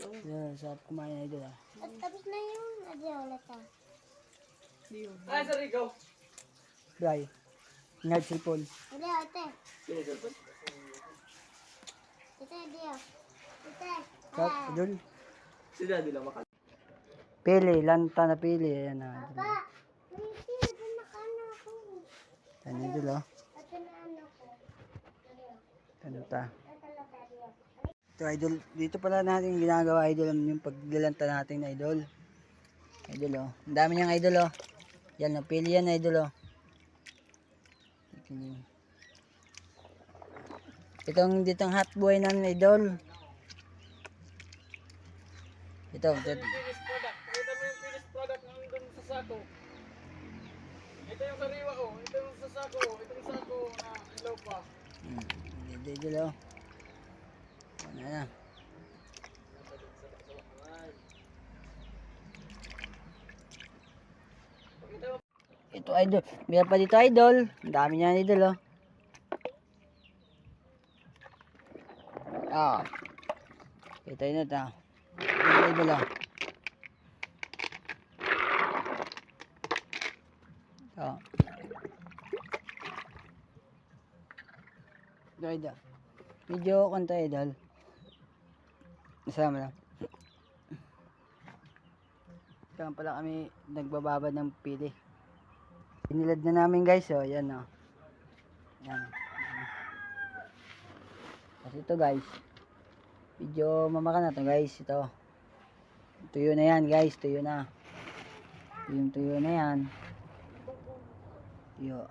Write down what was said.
Yeah, sarap kumain na idol ah. At tapos na yung ulit ah. Ay, sorry, go. Bray. Ingat cellphone. Hindi, ate. Sino cellphone? Ate, Dio. Ate. Sarap idol. Si Daddy lang makal. Pili, lanta na pili. Ayan na. Papa, Ricky, ito nakano ako. Ayan idol oh. Ito na ano ko. Ano ta? Ito na Dio. Ito idol, dito pala natin ginagawa idol yung pagdilanta natin na idol. Idol oh. Ang dami niyang idol oh. Yan oh, pili yan idol oh. Itong ditong hot boy ng idol. Ito. Finished product. Pakita mo yung finished product ng doon sa sako. Ito yung sariwa ko. Ito yung sa sako. Ito yung sako na ilaw pa. Idol oh. Ano na. Ito idol. Meron pa dito idol. Ang dami niyan idol oh. Ah. Ito yun ito. Ito idol oh. Ito. Ito idol. Medyo kanta idol. Masama lang. Kaya pala kami nagbababad ng pili. Inilad na namin guys oh. Yan oh. Yan. Kasi ito guys. Medyo mamaka na to guys. Ito. Tuyo na yan guys. Tuyo na. Tuyo na yan. Tuyo.